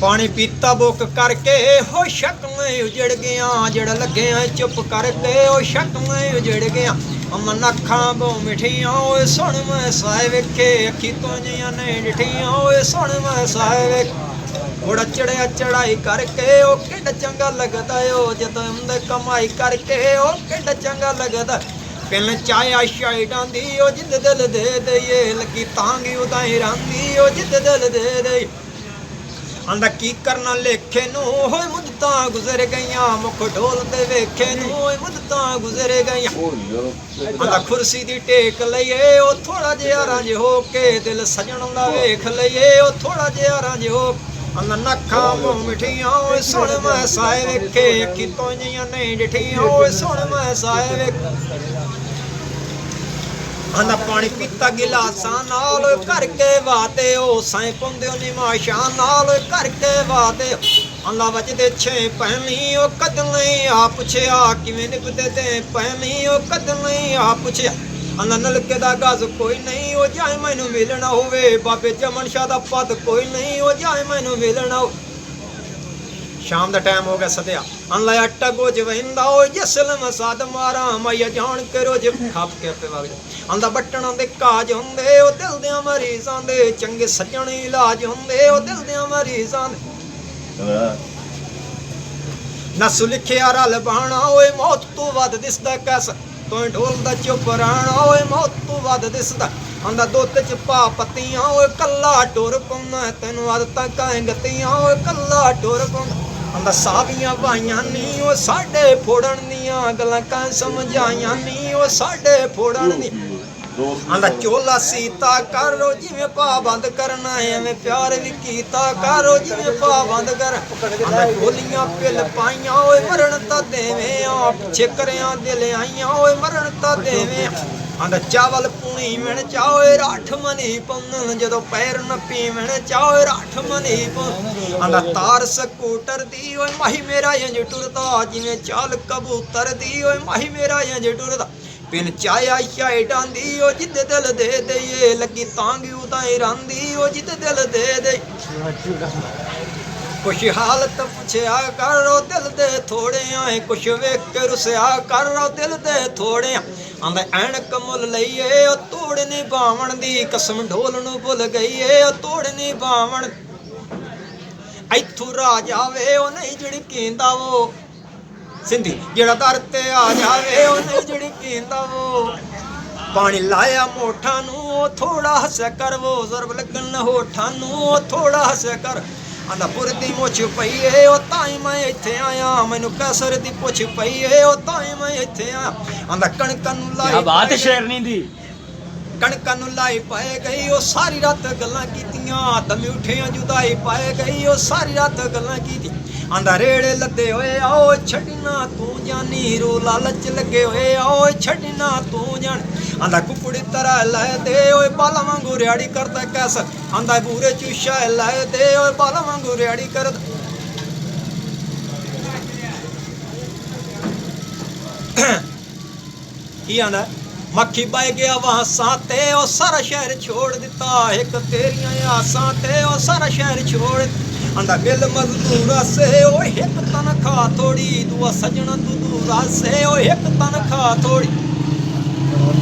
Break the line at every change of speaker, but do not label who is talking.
पानी पीता बुक करके हो शक्ल उजड़ गया जड़ लगे चुप करके ओ शक्ल उजड़ गया अमन अखा बहु मिठिया ओए सुन मैं साए वेखे अखी तो जियां नहीं डिठिया ओए सुन मैं साए वेख घोड़ा चढ़िया चढ़ाई करके ओ किड चंगा लगदा ओ जदों उंदे कमाई करके ओ किड चंगा लगदा पिन चाया शाई डांदी ओ जिद दिल दे दे लगी तांगी उदाई रांदी ओ जिद दिल दे दे आंदा की करना लेखे नू होए मुद्दता गुजर गईयां मुख ढोल ते वेखे नू होए मुद्दता गुजर गईयां आंदा कुर्सी दी टेक लईए ओ थोड़ा जिहा रंज हो के दिल सजण दा वेख लईए ओ थोड़ा जिहा रंज हो आंदा नखा मुंह मिठियां ओए सुन मैं साए वेखे अखी तो जियां नहीं डिठियां ओए सुन मैं साए वेख आंदा पानी पीता गिलासा नाल करके वाते ओ साए पौंदे निमाशा नाल करके वाते आंदा वजदे छे पहनी ओ कदले आ पुछया किवें निभदे ते पहनी ओ कदले आ पुछया आंदा नलके दा गज कोई नहीं ओ जाए मैनू मिलना होवे बाबे जमन शाह दा पद कोई नहीं ओ जाए मैनू मिलना शाम दा टाइम हो गया सदया आंदा आटा गोज वहिंदा ओ जसलम साद मारा मैया जान के रोज खाप के पे वग आंदा बटना दे काज हुंदे ओ दिल दे मरीज़ां दे चंगे सजण इलाज हुंदे ओ दिल दे मरीज़ां दे नस लिखिया रल बाणा ओए मौत तू वध दिसदा कैस तों ढोल दा चुप रहना ओए मौत तू वध दिसदा आंदा दुध च पा पत्तियां ओए कल्ला टुर पौंदा तैनू आदतां काए गतियां ओए कल्ला टुर पौंदा आंदा सावियां भाइयां नी ओ साडे फोड़न दियां गल्लां कां समझाइयां नी ओ साडे फोड़न दी आंदा चोला सीता करो जिवें पा बंद करना एवें प्यार भी कीता करो जिवें पा बंद कर आंदा गोलियां पिल पाइयां ओए मरण ता देवें आप छिकरियां दिल आइयां ओए मरण ता देवें आंदा चावल पूनी मिण चाओए राठ मनी पौन जदों पैर न पीवण चाओए राठ मनी पौन आंदा तार स्कूटर दी ओए माही मेरा इंज टुरदा जिवें चाल कबूतर दी ओए माही मेरा इंज टुरदा पिन चाया शाई डांदी ओ जिद दिल दे दे लगी तांगी उदाई रांदी ओ जिद दिल दे दे कुछ हालत पुछया करो दिल दे थोड़े आए कुछ वेख के रुसया करो दिल दे थोड़े आंदा ऐनक मुल लईए ओ तोड़ नहीं बावण दी कसम ढोल नू भुल गई ओ तोड़ नहीं बावण इथों राज आवे ओ नहीं झड़कींदा वो सिंधी जेड़ा दर ते आ जावे ओ नहीं झड़कींदा वो पानी लाया मोठा नू थोड़ा हस्या कर वो ज़रब लगन होठा नू थोड़ा हस्या कर आंदा पुर दी मुछ पई ए ओ ताई मैं इत्थे आया मैनू कैसर दी पुछ पई ए ओ ताई मैं इत्थे आया आंदा कणकां नू लाई क्या बात है शेरनी दी कणकां नू लाई पाए गई ओ सारी रात गल्लां कीतियां दम उठियां जुदाई पाए गई ओ सारी रात गल्लां कीती आंदा रेड़े लदे होए आओ छड़ना तू जानी रो लालच लगे होए आओ छड़ना तू जान आंदा कुकड़ी तरह लै दे ओए बाला वांगू रियाड़ी करदा कैस आंदा बूरे चूशा लै दे ओए बाला वांगू रियाड़ी करदा की आंदा मक्खी बह गया वहां साते ओ सारा शहर छोड़ दिता एक तेरियां आसां ते ओ सारा शहर छोड़ आंदा मिल मजदूरा से ओ एक तनखा थोड़ी दुआ सजना तू दूरा से ओ एक तनखा थोड़ी